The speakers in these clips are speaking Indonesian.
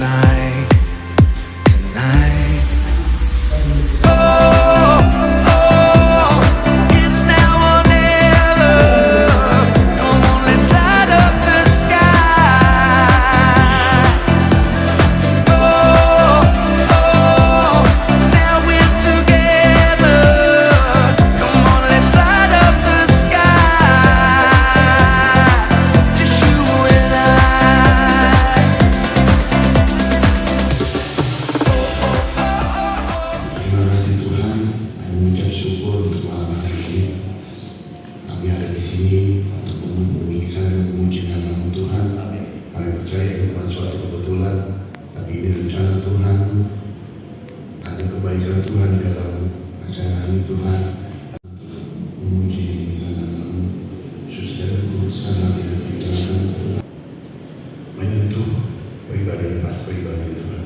tonight, tonight. It's now or never. Come on, let's light up the sky. Now we're together. Come on, let's light up the sky. Just you and I. Terima kasih Tuhan, kami mengucap syukur untuk malam hari ini. Kami ada di sini untuk memulihkan dan memujikan nama Tuhan. Kami percaya ini bukan suatu kebetulan, tapi ini rencana Tuhan. Ada kebaikan Tuhan di dalam acara ini Tuhan. Memuji dan nama-Mu, Yesus dan kuruskan hati dan pikiran Tuhan. Menyentuh pribadi pas pribadi Tuhan.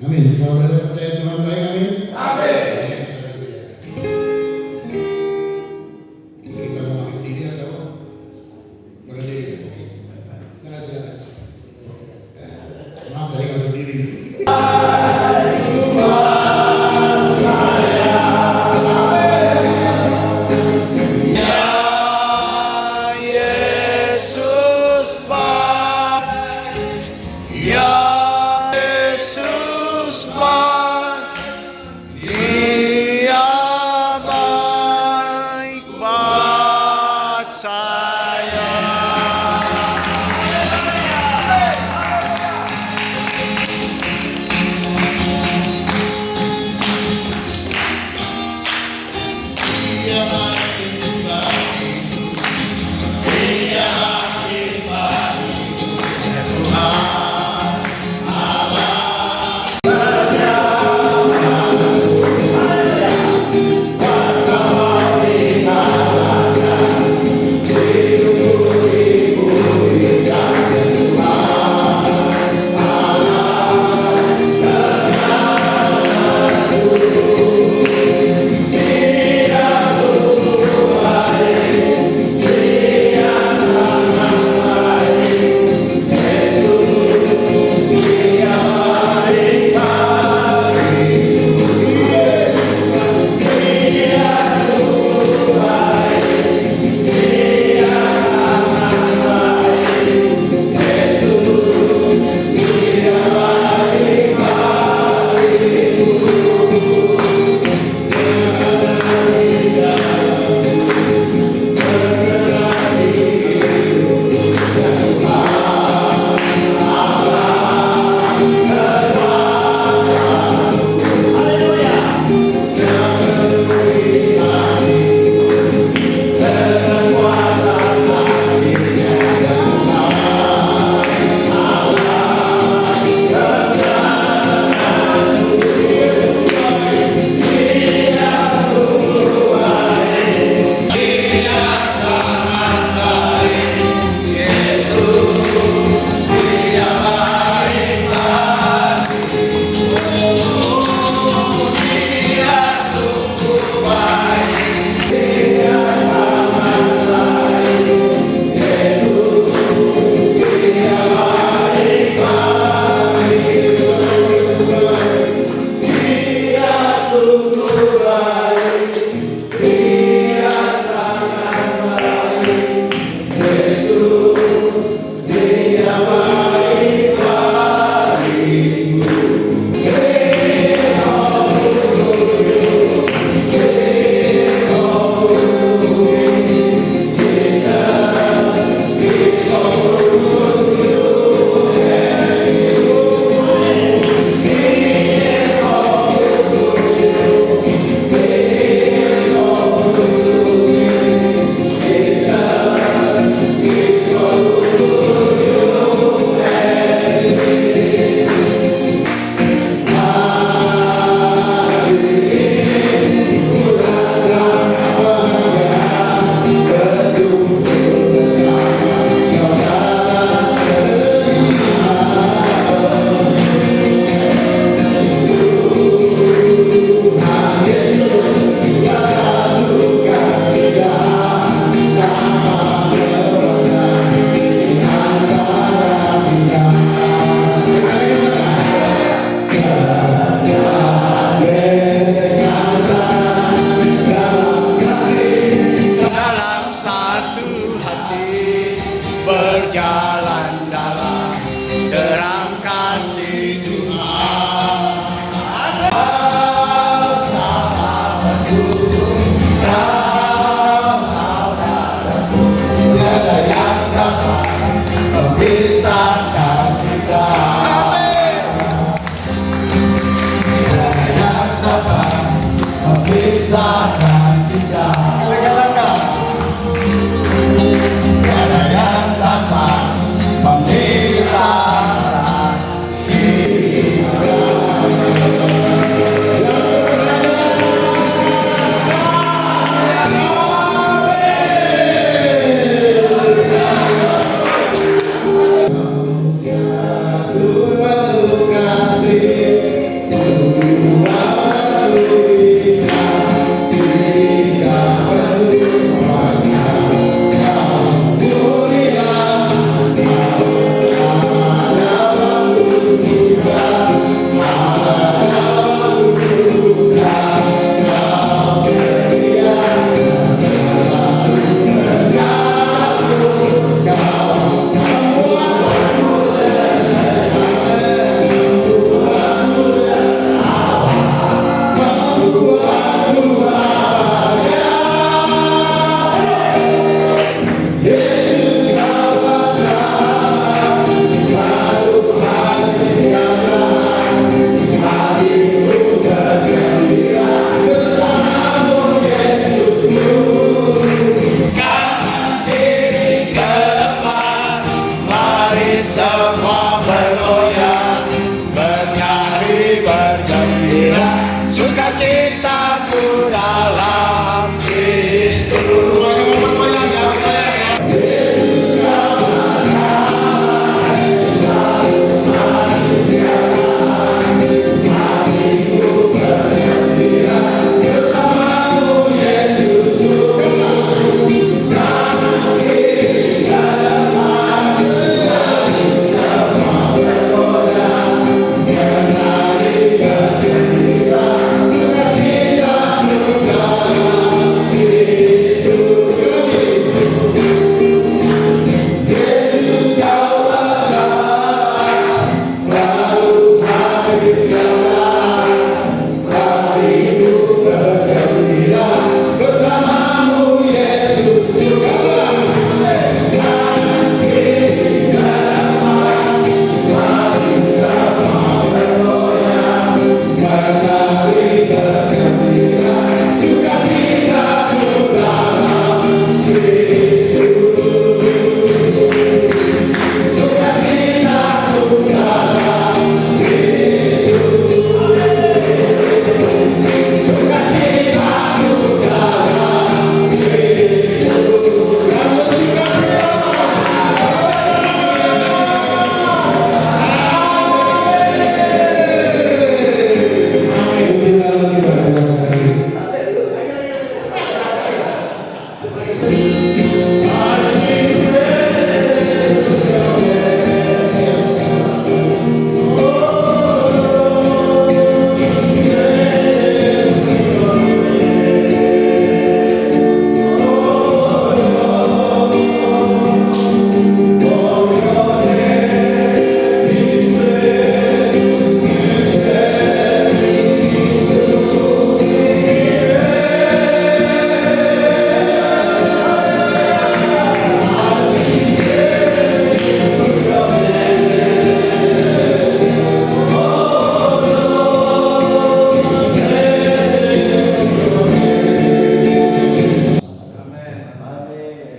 Amin. Saudara percaya Tuhan baik, amin. Amin. Kita mau makan diri atau makan diri? Silakan. Maaf saya nggak sendiri. Sukacitaku dalam Kristus. Semuanya mau bergoyang ya, bergoyang ya.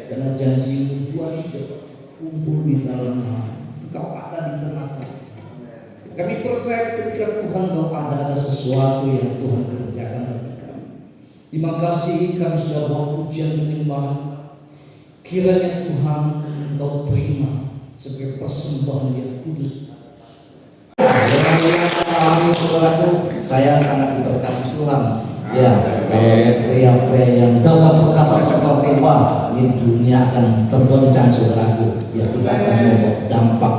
Karena janji Tuhan itu kumpul di dalamnya, engkau ada di tengah kami. Kami percaya ketika Tuhan engkau ada sesuatu yang Tuhan kerjakan bagi kami. Terima kasih kami sudah bawa pujian penyembahan. Kiranya Tuhan engkau terima sebagai persembahan yang kudus. Saudaraku, saya sangat diberkati Tuhan. Ya, pria-pria yang dalam perkasa seperti Pak, ini dunia akan tergoncang saudaraku. Ya, kita akan membawa dampak.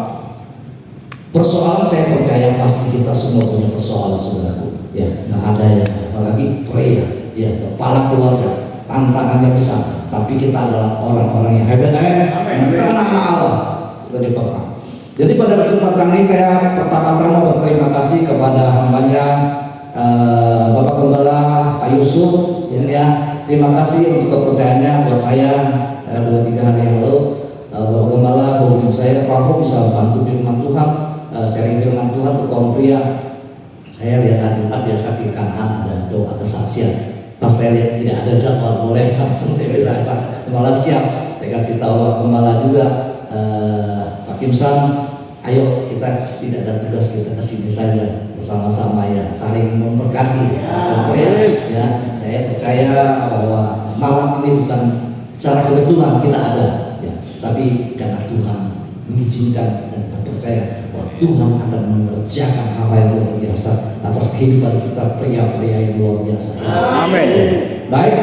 Persoalan saya percaya pasti kita semua punya persoalan saudaraku. Ya, nggak ada yang apalagi pria, ya kepala keluarga, tantangannya besar. Tapi kita adalah orang-orang yang hebat, kita nama Allah itu dipegang. Jadi pada kesempatan ini saya pertama-tama berterima kasih kepada hambanya Bapak Gembala Pak Yusuf, ya terima kasih untuk kepercayaannya buat saya 2-3 hari yang lalu. Bapak Gembala hubungi saya, Pak bisa bantu firman Tuhan, sharing firman Tuhan untuk kaum pria. Saya lihat ada biasa di kanan ada doa kesaksian. Pas saya lihat tidak ada jadwal, boleh langsung saya bilang Pak Gembala siap. Saya kasih tahu Pak Gembala juga, Pak Kimsan, ayo kita tidak ada tugas, kita kesini saja bersama-sama ya, saling memberkati ya. Saya percaya bahwa malam ini bukan secara kebetulan kita ada ya, tapi karena Tuhan mengizinkan dan percaya bahwa Tuhan akan mengerjakan hal yang luar biasa atas kehidupan kita pria-pria yang luar biasa. Amin. Baik,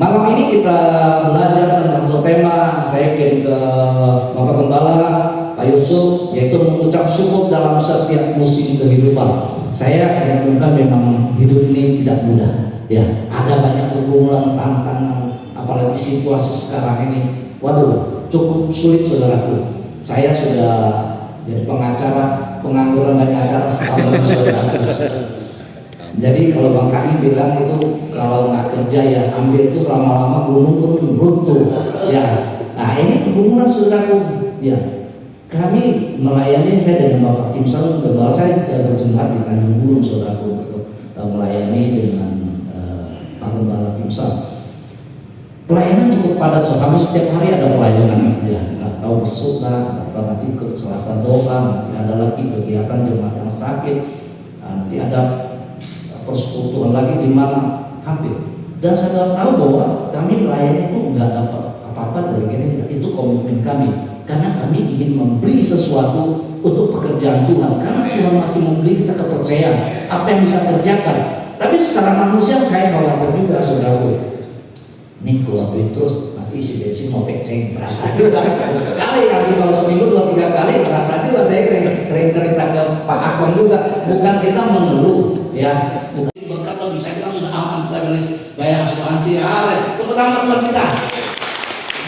malam ini kita belajar tentang satu tema. Saya kirim ke Bapak Gembala Pak Yusuf, yaitu mengucap syukur dalam setiap musim kehidupan. Saya menemukan memang hidup ini tidak mudah. Ya, ada banyak pergumulan, tantangan, apalagi situasi sekarang ini. Waduh, cukup sulit saudaraku. Saya sudah jadi pengacara, pengangguran banyak acara setahun saudaraku. Jadi kalau Bang Kaki bilang itu kalau nggak kerja ya ambil itu lama-lama gunung pun runtuh. Ya, nah ini pergumulan saudaraku. Ya. Kami melayani, saya dengan Bapak Kimsan Gembala, saya berjemaat di Tanjung Burung saudaraku, melayani dengan Pak Gembala Kimsan. Pelayanan cukup padat, kami setiap hari ada pelayanan, ya nggak tahu besok lah, atau nanti ke Selasa doa, nanti ada lagi kegiatan jemaat yang sakit, nanti ada persekutuan lagi di mana hampir. Dan saudara tahu bahwa kami melayani itu nggak dapat apa-apa dari gereja, itu komitmen kami. Karena kami ingin memberi sesuatu untuk pekerjaan Tuhan. Karena Tuhan masih memberi kita kepercayaan apa yang bisa kerjakan. Tapi secara manusia saya khawatir juga, saudaraku. Ini keluar duit terus, nanti isi bensin mau peceng, berasa juga sekali. Nanti kalau seminggu 2-3 kali berasa juga. Saya sering cerita ke Pak Akon juga. Bukan kita mengeluh, ya. Bukan berkat lo bisa kita sudah aman, kita bayar asuransi, tepuk tangan buat kita.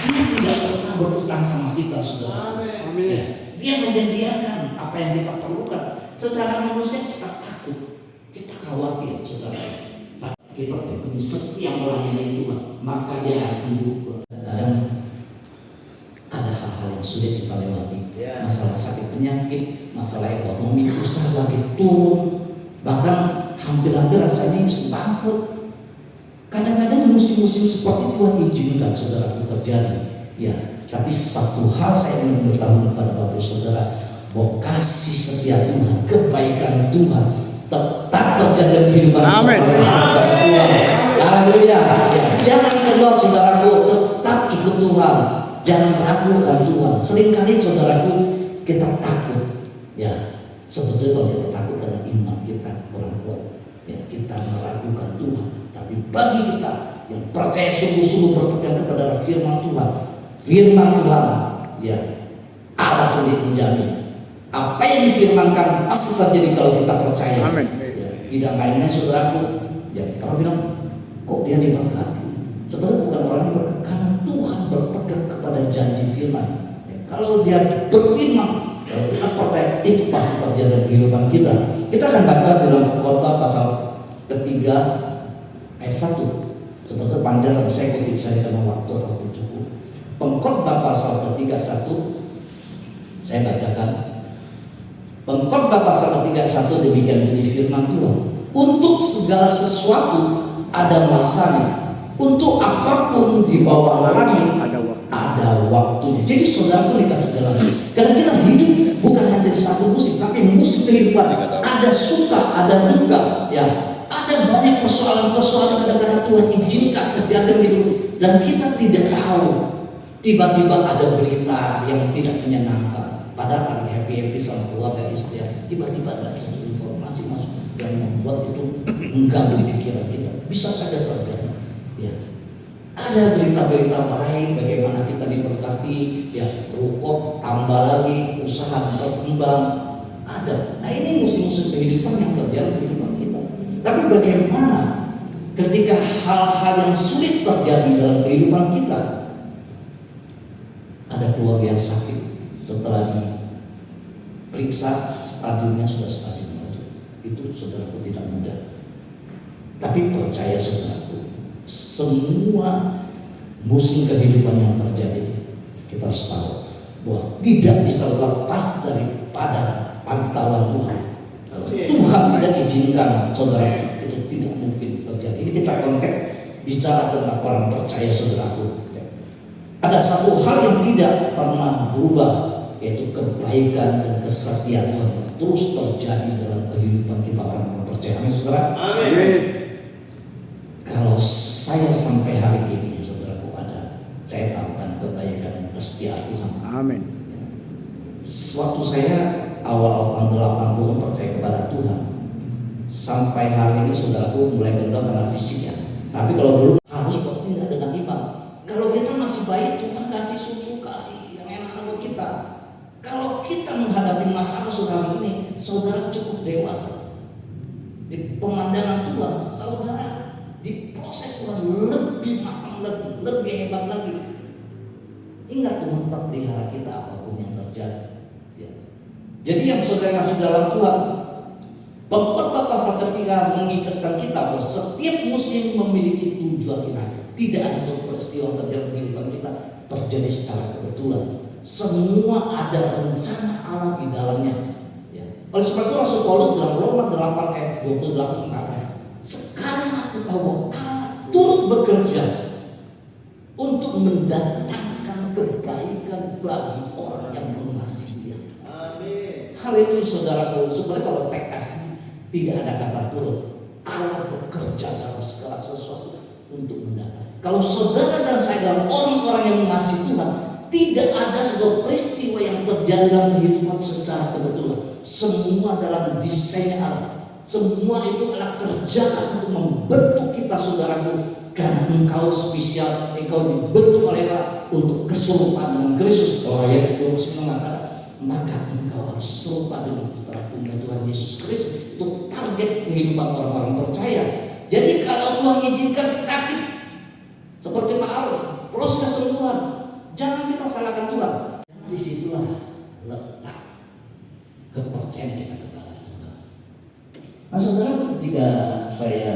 Dia tidak pernah berutang sama kita, saudara. Ya. Dia menyediakan apa yang kita perlukan. Secara manusia kita takut, kita khawatir, saudara. Kita betul setia melayani Tuhan, maka dia akan gugur. Kadang ada hal-hal yang sulit kita lewati, masalah sakit penyakit, masalah ekonomi, usaha lagi turun, bahkan hampir-hampir rasanya bangkrut. Kadang-kadang musim-musim seperti Tuhan izinkan saudara terjadi, ya. Tapi satu hal saya ingin beritahu kepada Bapak Saudara, bahwa kasih setia Tuhan, kebaikan Tuhan tetap terjadi dalam kehidupan kita. Haleluya. Jangan kendor saudaraku, tetap ikut Tuhan. Jangan ragukan Tuhan. Seringkali saudaraku kita takut. Ya, sebetulnya kalau kita takut karena iman kita kurang kuat. Ya, kita meragukan Tuhan. Tapi bagi kita yang percaya sungguh-sungguh berpegang kepada firman Tuhan, ya, Allah sendiri menjamin. Apa yang difirmankan pasti terjadi kalau kita percaya. Amin. Ya, tidak main-main saudaraku. Ya, kalau bilang kok dia diberkati, sebenarnya bukan orang yang berkati, karena Tuhan berpegang kepada janji firman. Ya, kalau dia berfirman, kalau kita percaya, itu pasti terjadi dalam kehidupan kita. Kita akan baca dalam Khotbah pasal 3 ayat 1. Sebetulnya panjang, tapi saya kutip saja karena waktu terlalu cukup. Pengkhotbah pasal 3:1 saya bacakan. Pengkhotbah pasal 3:1 demikian bunyi firman Tuhan. Untuk segala sesuatu ada masanya. Untuk apapun di bawah langit ada waktunya. Jadi saudaraku dikasih jalan. Karena kita hidup bukan hanya di satu musim, tapi musim kehidupan. Ada suka, ada duka, ya. Ada banyak persoalan-persoalan kadang-kadang Tuhan izinkan terjadi hidup dan kita tidak tahu. Tiba-tiba ada berita yang tidak menyenangkan. Padahal lagi happy-happy sama keluarga istri, tiba-tiba ada satu informasi masuk yang membuat itu mengganggu pikiran kita. Bisa saja terjadi. Ya. Ada berita-berita baik, bagaimana kita diberkati, ya, rukuk, tambah lagi, usaha berkembang. Ada. Nah ini musim-musim kehidupan yang terjadi di kehidupan kita. Tapi bagaimana ketika hal-hal yang sulit terjadi dalam kehidupan kita? Ada keluarga yang sakit, setelah diperiksa stadiumnya sudah stadium 1. Itu saudaraku tidak mudah. Tapi percaya saudaraku, semua musim kehidupan yang terjadi, kita harus tahu bahwa tidak bisa lepas daripada pantauan Tuhan. Kalau Tuhan tidak izinkan, saudara, itu tidak mungkin terjadi. Ini kita konteks bicara tentang orang percaya saudaraku. Ada satu hal yang tidak pernah berubah, yaitu kebaikan dan kesetiaan Tuhan terus terjadi dalam kehidupan kita orang percaya. Amin, saudara. Amin. Kalau saya sampai hari ini, saudaraku, saya tahu kan kebaikan dan kesetiaan Tuhan. Amin. Waktu saya awal tahun 80 percaya kepada Tuhan, sampai hari ini saudaraku mulai kendor karena fisik ya. Tapi kalau dulu harus bertindak dengan iman. Kalau kita masih baik, Tuhan kasih susu, kasih yang enak buat kita. Kalau kita menghadapi masalah saudara ini, saudara cukup dewasa. Di pemandangan Tuhan, saudara diproses Tuhan lebih matang, lebih hebat lagi. Ingat Tuhan tetap pelihara kita apapun yang terjadi. Ya. Jadi yang saudara kasih dalam Tuhan, Pengkhotbah pasal 3 mengingatkan kita bahwa setiap musim memiliki tujuan ilahi. Tidak ada suatu peristiwa terjadi kehidupan kita terjadi secara kebetulan. Semua ada rencana Allah di dalamnya. Ya. Oleh sebab itu Rasul Paulus dalam Roma 8 ayat 28 mengatakan, sekarang aku tahu bahwa Allah turut bekerja untuk mendatangkan kebaikan bagi orang yang mengasihi Dia. Amin. Hal ini saudaraku, sebenarnya kalau tekas tidak ada kata turut. Allah Kalau saudara dan saya adalah orang-orang yang mengasihi Tuhan, tidak ada sebuah peristiwa yang terjadi dalam kehidupan secara kebetulan. Semua dalam desain Allah. Semua itu adalah kerjaan untuk membentuk kita, saudaraku. Karena engkau spesial, engkau dibentuk oleh Allah untuk keserupaan dengan Kristus. Kalau ayat 29 mengatakan, maka engkau harus serupa dengan putra-Ku Tuhan Yesus Kristus. Itu target kehidupan orang-orang percaya. Jadi kalau Tuhan izinkan sakit seperti Pak Aaron, proses kesembuhan, jangan kita salahkan Tuhan. Disitulah letak kepercayaan kita kepada Tuhan. Nah, saudara, ketika saya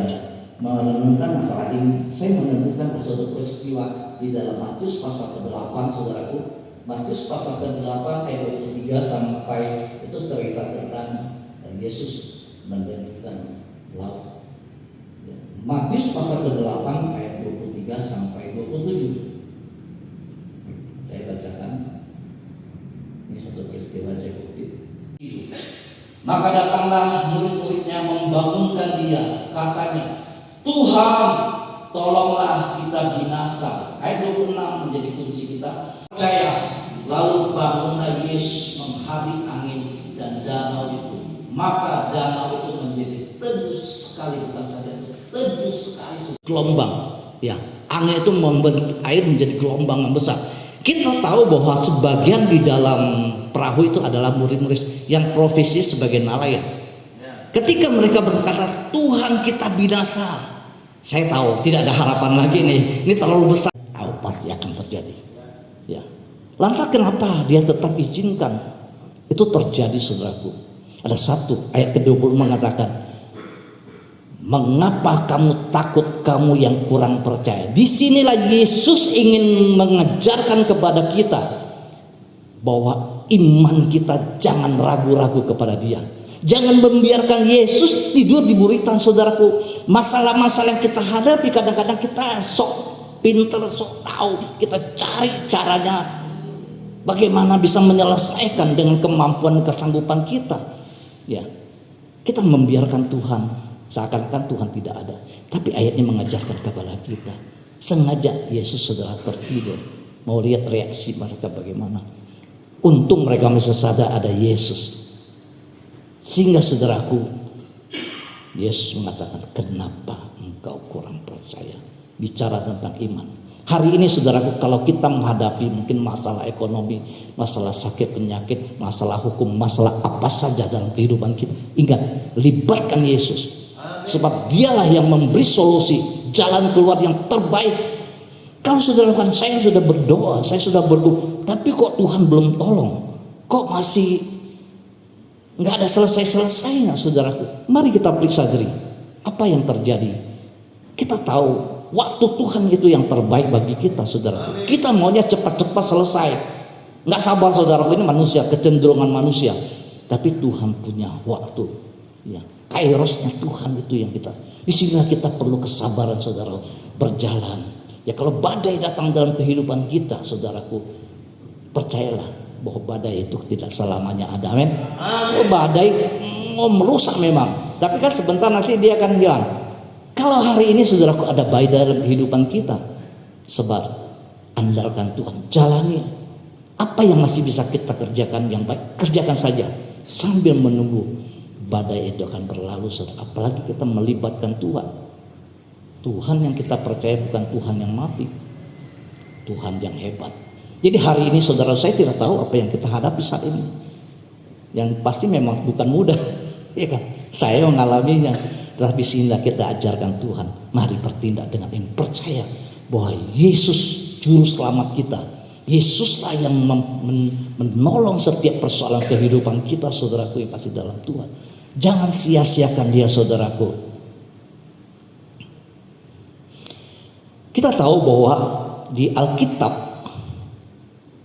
merenungkan masalah ini, saya menemukan suatu peristiwa di dalam Matius pasal ke-8, saudaraku. Matius pasal ke-8 ayat 23 sampai itu cerita tentang Yesus mendirikan laut. Matius pasal ke-8 ayat 23 sampai 27. Saya bacakan. Ini satu peristiwa saya kutip. Maka datanglah murid-muridnya membangunkan dia, katanya, Tuhan, tolonglah kita binasa. Ayat 26 menjadi kunci kita. Percaya, lalu bangunlah Yesus menghadap angin dan danau itu. Maka danau itu menjadi teduh sekali, bukan saja teduh sekali, gelombang. Ya, angin itu membentuk air menjadi gelombang yang besar. Kita tahu bahwa sebagian di dalam perahu itu adalah murid-murid yang profesi sebagai nelayan. Ketika mereka berkata, Tuhan kita binasa, saya tahu tidak ada harapan lagi nih, ini terlalu besar. Tahu pasti akan terjadi. Ya. Lantas kenapa dia tetap izinkan? Itu terjadi, saudaraku. Ada satu ayat ke-20 mengatakan, mengapa kamu takut, kamu yang kurang percaya? Disinilah Yesus ingin mengajarkan kepada kita bahwa iman kita jangan ragu-ragu kepada Dia. Jangan membiarkan Yesus tidur di buritan, saudaraku. Masalah-masalah yang kita hadapi kadang-kadang kita sok pinter, sok tahu. Kita cari caranya bagaimana bisa menyelesaikan dengan kemampuan kesanggupan kita. Ya, kita membiarkan Tuhan seakan-akan Tuhan tidak ada. Tapi ayatnya mengajarkan kepada kita, sengaja Yesus saudara tertidur, mau lihat reaksi mereka bagaimana. Untung mereka masih sadar ada Yesus. Sehingga saudaraku, Yesus mengatakan, kenapa engkau kurang percaya? Bicara tentang iman. Hari ini saudaraku, kalau kita menghadapi mungkin masalah ekonomi, masalah sakit penyakit, masalah hukum, masalah apa saja dalam kehidupan kita, ingat, libatkan Yesus. Sebab dialah yang memberi solusi, jalan keluar yang terbaik. Kalau saudara kan, saya sudah berdoa, saya sudah berdoa, tapi kok Tuhan belum tolong? Kok masih nggak ada selesai-selesainya, saudaraku? Mari kita periksa diri, apa yang terjadi. Kita tahu waktu Tuhan itu yang terbaik bagi kita, saudaraku. Kita maunya cepat-cepat selesai. Nggak sabar, saudaraku, ini manusia, kecenderungan manusia. Tapi Tuhan punya waktu. Ya, kairosnya Tuhan itu yang kita. Disinilah kita perlu kesabaran, saudara, berjalan. Ya, kalau badai datang dalam kehidupan kita, saudaraku, percayalah bahwa badai itu tidak selamanya ada. Amin. Badai mau merusak memang, tapi kan sebentar nanti dia akan hilang. Kalau hari ini saudaraku ada badai dalam kehidupan kita, sebar, andalkan Tuhan, jalani. Apa yang masih bisa kita kerjakan yang baik, kerjakan saja sambil menunggu badai itu akan berlalu, saudara. Apalagi kita melibatkan Tuhan. Tuhan yang kita percaya bukan Tuhan yang mati, Tuhan yang hebat. Jadi hari ini saudara, saya tidak tahu apa yang kita hadapi saat ini. Yang pasti memang bukan mudah, ya kan? Saya mengalaminya, tapi sehingga kita ajarkan Tuhan, mari bertindak dengan iman, percaya bahwa Yesus juru selamat kita. Yesuslah yang menolong setiap persoalan kehidupan kita, saudaraku, yang pasti dalam Tuhan. Jangan sia-siakan Dia, saudaraku. Kita tahu bahwa di Alkitab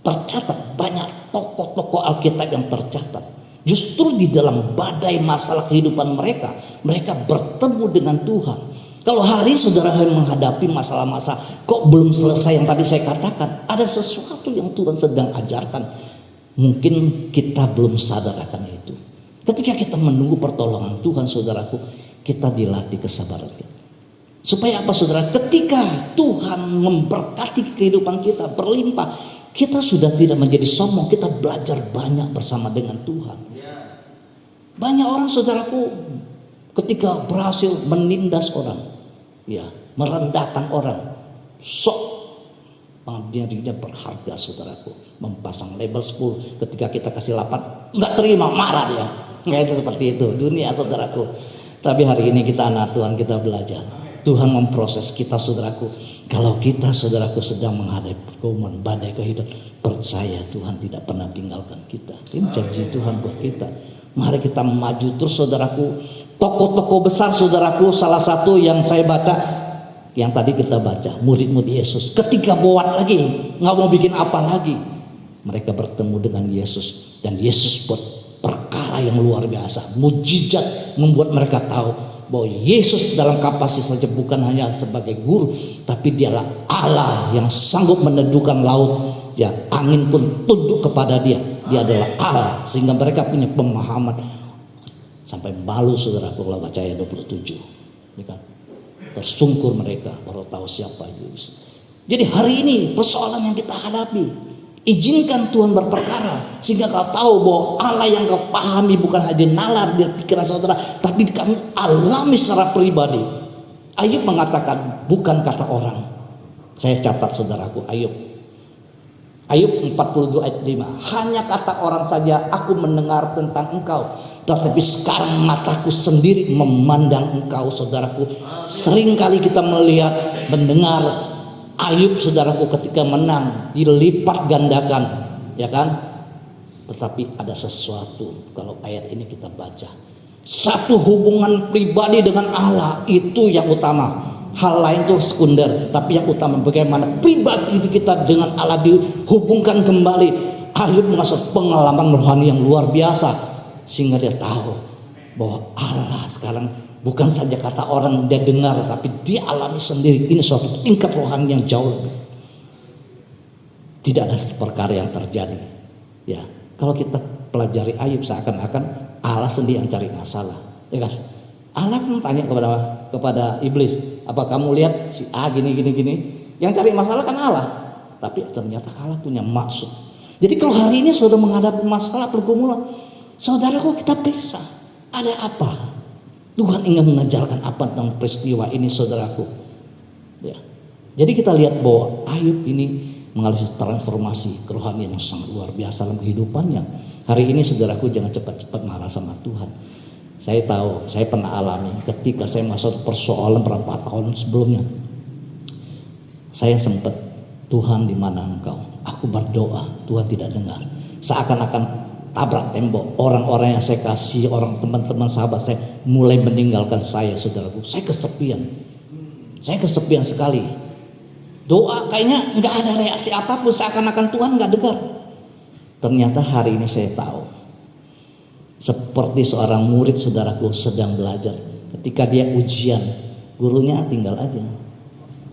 tercatat banyak tokoh-tokoh Alkitab yang tercatat. Justru di dalam badai masalah kehidupan mereka, mereka bertemu dengan Tuhan. Kalau hari saudara menghadapi masalah-masalah, kok belum selesai yang tadi saya katakan, ada sesuatu yang Tuhan sedang ajarkan. Mungkin kita belum sadar akan itu. Ketika kita menunggu pertolongan Tuhan, saudaraku, kita dilatih kesabaran. Supaya apa saudara? Ketika Tuhan memberkati kehidupan kita berlimpah, kita sudah tidak menjadi sombong, kita belajar banyak bersama dengan Tuhan. Banyak orang saudaraku ketika berhasil menindas orang, ya, merendahkan orang, sok dirinya berharga saudaraku, memasang label 10, ketika kita kasih 8 nggak terima, marah dia. Nggak, itu seperti itu dunia saudaraku. Tapi hari ini kita anak Tuhan, kita belajar. Tuhan memproses kita saudaraku. Kalau kita saudaraku sedang menghadapi pergumulan badai kehidupan, percaya Tuhan tidak pernah tinggalkan kita. Ini janji Tuhan buat kita. Mari kita maju terus saudaraku. Tokoh-tokoh besar saudaraku, salah satu yang saya baca, yang tadi kita baca, murid-murid Yesus. Ketika buat lagi, nggak mau bikin apa lagi, mereka bertemu dengan Yesus, dan Yesus buat perkara yang luar biasa, mujizat, membuat mereka tahu bahwa Yesus dalam kapasitas saja bukan hanya sebagai guru, tapi dialah Allah yang sanggup meneduhkan laut, ya, angin pun tunduk kepada dia. Dia adalah Allah, sehingga mereka punya pemahaman sampai malu saudara kalau baca ayat 27, ya kan? Tersungkur mereka baru tahu siapa Yesus. Jadi hari ini persoalan yang kita hadapi, izinkan Tuhan berperkara sehingga kau tahu bahwa Allah yang kau pahami bukan hanya nalar di pikiran saudara, tapi kamu alami secara pribadi. Ayub mengatakan bukan kata orang. Saya catat saudaraku, Ayub 42 ayat 5. Hanya kata orang saja aku mendengar tentang engkau, tetapi sekarang mataku sendiri memandang engkau saudaraku. Seringkali kita melihat, mendengar Ayub saudaraku ketika menang dilipat gandakan, ya kan? Tetapi ada sesuatu kalau ayat ini kita baca, satu hubungan pribadi dengan Allah itu yang utama, hal lain itu sekunder. Tapi yang utama bagaimana pribadi kita dengan Allah dihubungkan kembali. Ayub mengalami pengalaman rohani yang luar biasa, sehingga dia tahu bahwa Allah sekarang bukan saja kata orang dia dengar, tapi dia alami sendiri. Ini suatu tingkat rohani yang jauh lebih. Tidak ada perkara yang terjadi. Ya, kalau kita pelajari Ayub seakan-akan Allah sendiri yang cari masalah, ya kan? Allah kan tanya kepada iblis, apa kamu lihat si A gini. Yang cari masalah kan Allah, tapi ternyata Allah punya maksud. Jadi kalau hari ini saudara menghadapi masalah pergumulan, saudaraku kita periksa ada apa. Tuhan ingin mengajarkan apa tentang peristiwa ini saudaraku, ya. Jadi kita lihat bahwa Ayub ini mengalami transformasi kerohanian yang sangat luar biasa dalam kehidupannya. Hari ini saudaraku jangan cepat-cepat marah sama Tuhan. Saya tahu, saya pernah alami ketika saya masuk persoalan berapa tahun sebelumnya. Saya sempat, Tuhan di mana engkau? Aku berdoa, Tuhan tidak dengar. Seakan-akan tabrak tembok. Orang-orang yang saya kasih, orang teman-teman sahabat saya mulai meninggalkan saya saudaraku. Saya kesepian sekali. Doa kayaknya nggak ada reaksi apapun, seakan-akan Tuhan nggak dengar. Ternyata hari ini saya tahu, seperti seorang murid saudaraku sedang belajar. Ketika dia ujian, gurunya tinggal aja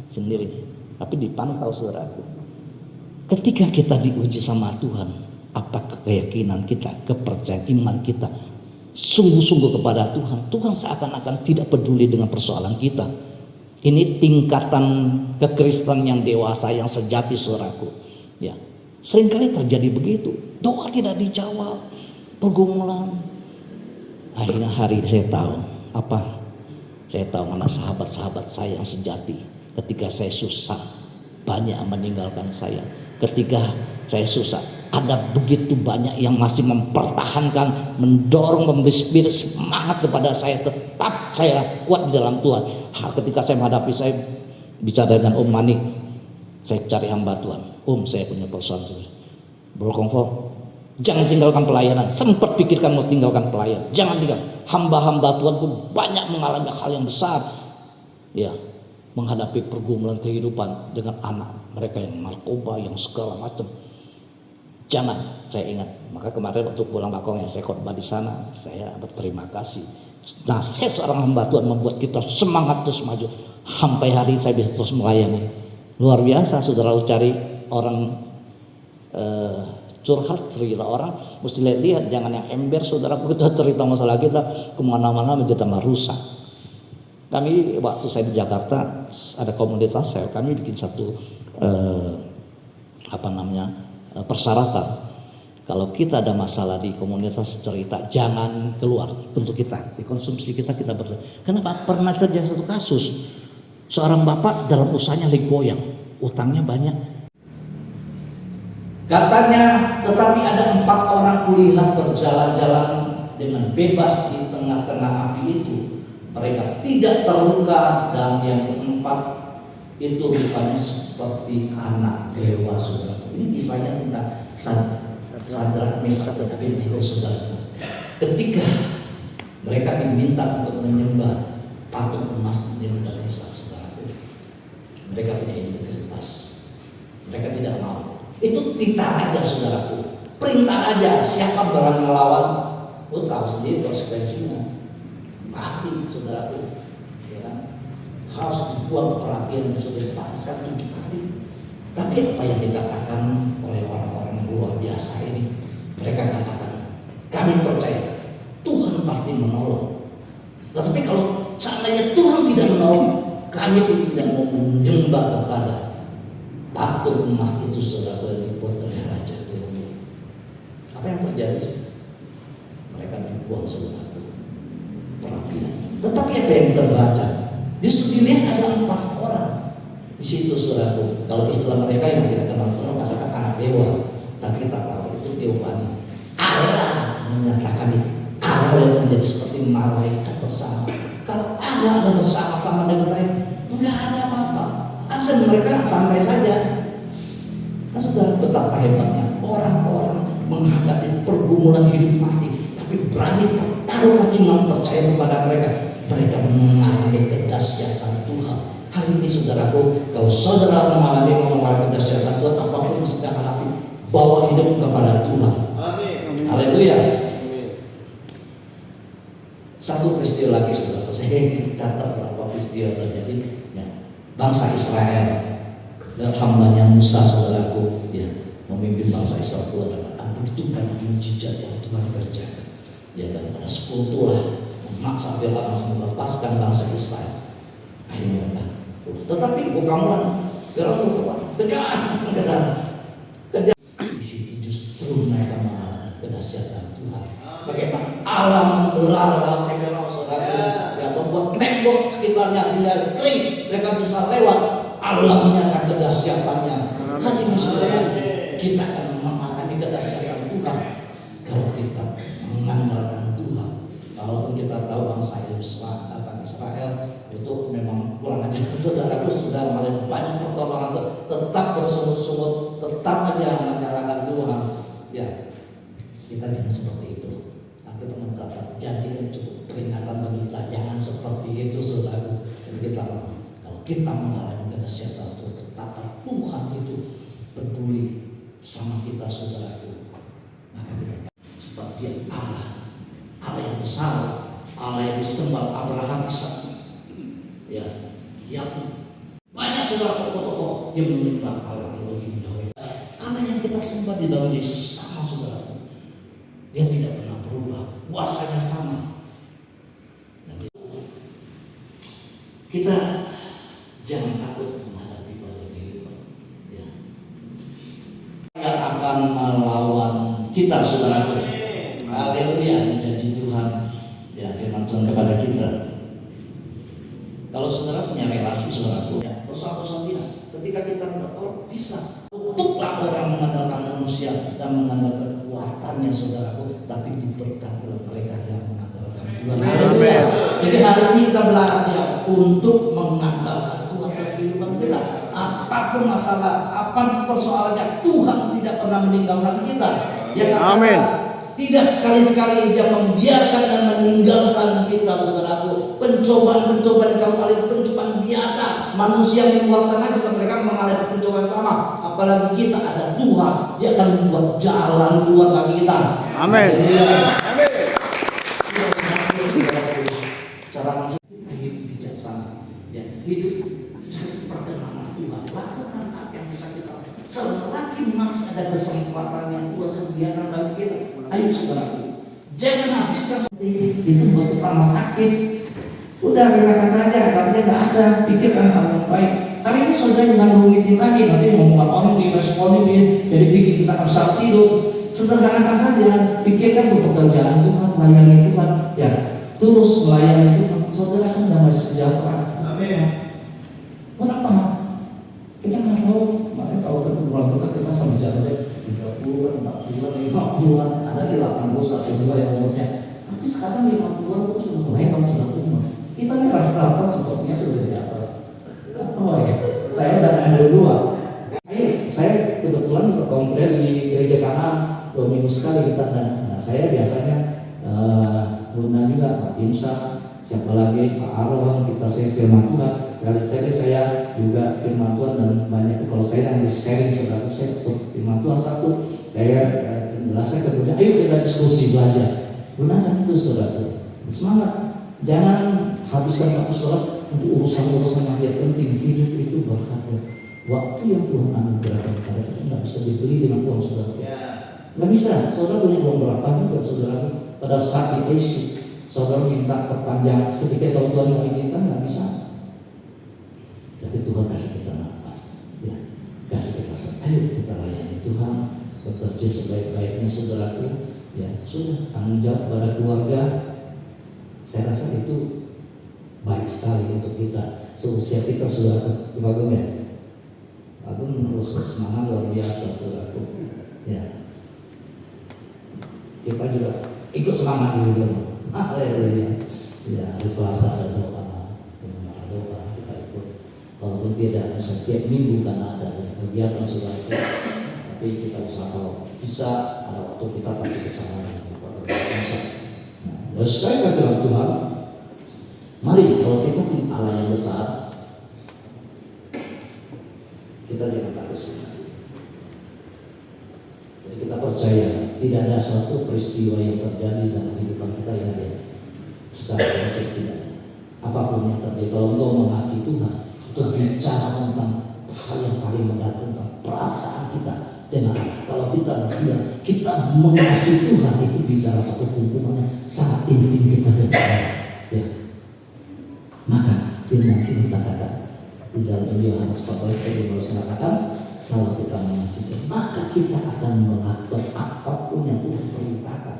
sendiri, tapi dipantau saudaraku. Ketika kita diuji sama Tuhan, apakah keyakinan kita, kepercayaan iman kita sungguh-sungguh kepada Tuhan? Tuhan seakan-akan tidak peduli dengan persoalan kita. Ini tingkatan kekristenan yang dewasa, yang sejati saudaraku. Ya, seringkali terjadi begitu. Doa tidak dijawab, pergumulan. Akhirnya hari ini saya tahu apa? Saya tahu mana sahabat-sahabat saya yang sejati. Ketika saya susah, banyak yang meninggalkan saya. Ketika saya susah, ada begitu banyak yang masih mempertahankan, mendorong, memberi semangat kepada saya. Tetap saya kuat di dalam Tuhan. Ketika saya menghadapi, saya bicara dengan Om Mani, saya cari hamba Tuhan. Om, saya punya persoalan. Bro Kongfo, jangan tinggalkan pelayanan. Sempat pikirkan mau tinggalkan pelayanan, jangan tinggal. Hamba-hamba Tuhan pun banyak mengalami hal yang besar, ya, menghadapi pergumulan kehidupan dengan anak mereka yang narkoba, yang segala macam. Jangan, saya ingat. Maka kemarin waktu pulang Bakong yang saya khotbah di sana, saya berterima kasih. Nasihat seorang hamba Tuhan membuat kita semangat terus maju. Sampai hari saya bisa terus melayani. Luar biasa, saudara, cari orang curhat, cerita orang, mesti lihat, jangan yang ember saudara. Kita cerita masalah kita kemana-mana menjadi tambah rusak. Kami waktu saya di Jakarta ada komunitas saya, kami bikin satu persyaratan. Kalau kita ada masalah di komunitas cerita, jangan keluar untuk kita, di konsumsi kita berdoa. Kenapa? Pernah terjadi satu kasus, seorang bapak dalam usahanya lagi goyang, utangnya banyak. Katanya, tetapi ada 4 orang kulihat berjalan-jalan dengan bebas di tengah-tengah api itu. Mereka tidak terluka, dan yang keempat itu rupanya seperti anak dewa, saudara. Ini kisahnya tentang Sadrak, Mesak, dan Abednego, saudara. Ketika mereka diminta untuk menyembah patung emas di Nebukadnezar, saudara, mereka punya integritas. Mereka tidak mau. Itu titah aja, saudaraku. Perintah aja. Siapa berani melawan, lu tahu sendiri konsekuensinya. Mati, saudaraku. Ya kan? Harus dibuang perapian yang sudah dipanaskan 7 kali. Tapi apa yang dikatakan oleh orang-orang yang luar biasa ini? Mereka katakan, kami percaya Tuhan pasti menolong. Tetapi kalau seandainya Tuhan tidak menolong, kami pun tidak mau menyembah kepada patung emas itu, saudara, yang dibuat oleh Raja Fir'aun. Apa yang terjadi? Mereka dibuang, saudara, perapian. Tetapi apa yang kita baca? Justru dilihat ada 4 orang di situ, saudaraku. Kalau istilah mereka yang tidak kenal Tuhan katakan anak dewa, tapi kita tahu itu teofani. Allah menyatakan ini. Allah yang menjadi seperti malaikat bersama. Kalau Allah ada bersama-sama dengan mereka, enggak ada apa-apa. Ada mereka santai saja. Nah, saudara, betapa hebatnya orang-orang menghadapi pergumulan hidup mati, tapi berani bertaruh iman percaya kepada mereka. Mereka mengalami kedahsyatan Tuhan. Hari ini, saudaraku, kalau saudara mengalami kedahsyatan Tuhan, apapun yang sedang hadapi, bawa hidup kepada Tuhan. Amin. Haleluya. Satu peristiwa lagi, saudara, saya catat berapa peristiwa terjadi. Ya. Bangsa Israel, hambanya Musa, saudaraku, ya, memimpin bangsa Israel keluar. Begitu banyak mujizat yang Tuhan kerjakan. Ya, dan pada 10 tulah memaksa Firaun melepaskan bangsa Israel. Akhirnya mereka pulang. Tetapi bukan Firaun kejar. Di situ justru mereka mengalami kedahsyatan Tuhan. Bagaimana alam belalap Firaun, saudara, yang membuat tembok sekitarnya sehingga kering, mereka bisa lewat. Allah menyatakan kedahsyatannya. Hari ini, saudara, kita akan mengalami kedahsyatan Tuhan kalau kita mengandalkan Tuhan. Walaupun kita tahu bangsa Israel itu memang kurang ajar, saudaraku, sudah mengalami banyak pertolongan, tetap bersungut-sungut, tetap aja menyalahkan Tuhan. Ya, kita jangan seperti itu. Nanti mencatat jadikan cukup peringatan bagi kita, jangan seperti itu, saudaraku. Dan kita, kalau kita mengalami kedahsyatan Tuhan, betapa Tuhan itu peduli sama kita, saudaraku. Maka kita seperti Allah yang besar, Allah yang disembah Abraham, Ishak, ya, yang banyak saudara tokoh-tokoh yang menyembah Allah Elohim Yahweh. Allah yang kita sembah di dalam Yesus sama, saudara. Dia tidak pernah berubah, kuasanya sama. Dan kita jangan takut menghadapi badai kehidupan. Ya. Yang akan melawan kita, saudara. Haleluya, janji Tuhan, ya, firman Tuhan kepada kita. Kalau saudara punya relasi, saudaraku, ya, persoalan dia. Ketika kita berdoa, bisa. Tutuplah orang mengandalkan manusia dan mengandalkan kekuatannya, saudaraku, tapi diberkati oleh mereka yang mengandalkan Tuhan. Haleluya. Jadi hari ini kita belajar untuk mengandalkan Tuhan dalam kehidupan kita. Apapun masalah, apapun persoalannya, Tuhan tidak pernah meninggalkan kita. Ya, amin. Tidak sekali-sekali Dia membiarkan dan meninggalkan kita, saudaraku. Pencobaan-pencobaan kamu kali pencobaan biasa. Manusia di luar sana juga mereka mengalami pencobaan sama. Apalagi kita ada Tuhan, Dia akan membuat jalan keluar bagi kita. Amin. Amin. Cara manusia kita hidup bijaksana, ya, hidup cari perkenanan Tuhan. Lakukan apa yang bisa kita. Selagi masih ada kesempatan yang Tuhan sediakan bagi kita, ayo, saudaraku, jangan habiskan seperti itu buat utama sakit. Udah relakan saja, artinya nggak ada, pikirkan hal yang baik. Kali ini saudara jangan mengulitin lagi, nanti ngomongan orang diresponin, jadi bikin kita usah tidur. Sederhanakan saja, pikirkan untuk pekerjaan Tuhan, melayani Tuhan, ya terus melayani Tuhan. Saudara kan damai sejahtera. Amin. Kenapa? Kita nggak tahu. Makanya kalau ketemu bulan berkat kita sama jalannya 3 bulan, 4 bulan, 5 bulan, ada sih 81 juga yang umurnya. Tapi sekarang 5 bulan pun sudah mulai sudah umur. Kita ini rata-rata sepertinya sudah di atas. Oh ya, saya dan ambil 2. Ayo, saya kebetulan berkomplain di gereja Kanaan 2 minggu sekali kita dan saya biasanya guna juga Pak Imsa, siapa lagi Pak Aron, kita share firman Tuhan. Sekali-sekali saya juga firman Tuhan dan banyak kalau saya yang sharing saudara saya untuk firman Tuhan satu, saya menjelaskan kemudian ayo kita diskusi belajar. Gunakan itu saudara, semangat, jangan habiskan waktu sholat untuk urusan-urusan yang tidak penting. Hidup itu berharga. Waktu yang Tuhan anugerahkan kepada kita tidak bisa dibeli dengan uang saudara. Nggak bisa. Saudara punya uang berapa juga saudara. Pada saat itu saudara minta perpanjang sedikit kalau Tuhan nggak izinkan nggak bisa. Tapi Tuhan kasih kita nafas, ya, kasih kita ayo kita layani Tuhan, bekerja sebaik-baiknya saudaraku. Ya sudah, tanggung jawab pada keluarga. Saya rasa itu baik sekali untuk kita seusia kita saudaraku. Agung ya, Agung terus semangat luar biasa saudaraku. Ya, kita juga ikut semangat dulu. Haleluya. Ya, hari Selasa ada doa, kita ikut. Walaupun tidak setiap minggu karena ada kegiatan saudaraku, tapi kita usaha kalau bisa ada waktu kita pasti kesana. Nah, sekali kasih Tuhan. Mari kalau kita punya Allah yang besar, kita jangan takut. Jadi kita percaya tidak ada suatu peristiwa yang terjadi dalam kehidupan kita yang ada secara konkret tidak. Apapun yang terjadi, kalau engkau mengasihi Tuhan, itu bicara tentang hal yang paling mendalam tentang perasaan kita dengan Allah. Kalau kita bilang kita mengasihi Tuhan, itu bicara satu hubungan yang sangat intim kita dengan Allah. Ya. Maka firman ini katakan di dalam Yohanes 14 ayat 15 katakan, kalau kita mengasihi Tuhan, maka kita akan melakukan apapun yang Tuhan perintahkan.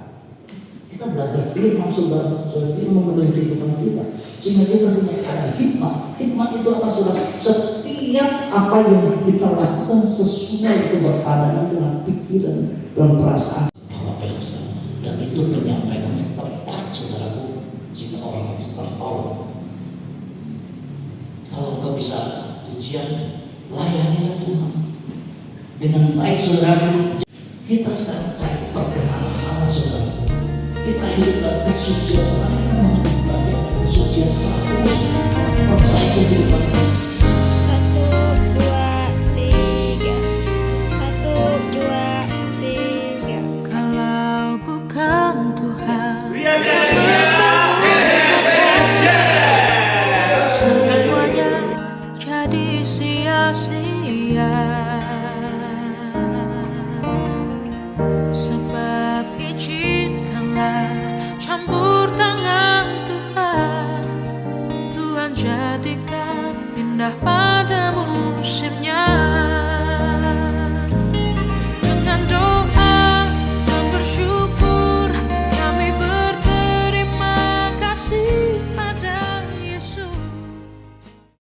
Kita belajar firman saudara, firman memenuhi kehidupan kita, sehingga kita punya ada hikmat. Hikmat itu apa saudara? Setiap apa yang kita lakukan sesuai keberadaban dengan pikiran dan perasaan apa yang saudara, dan itu penyampaian yang tepat saudaraku, sehingga orang itu tertolong. Kalau engkau bisa ujian, layanilah Tuhan dengan baik saudara. Kita sekarang cari perkenanan Allah saudara. Kita hidup dalam kesucian. Mari kita mengambil bagian kesucian terus.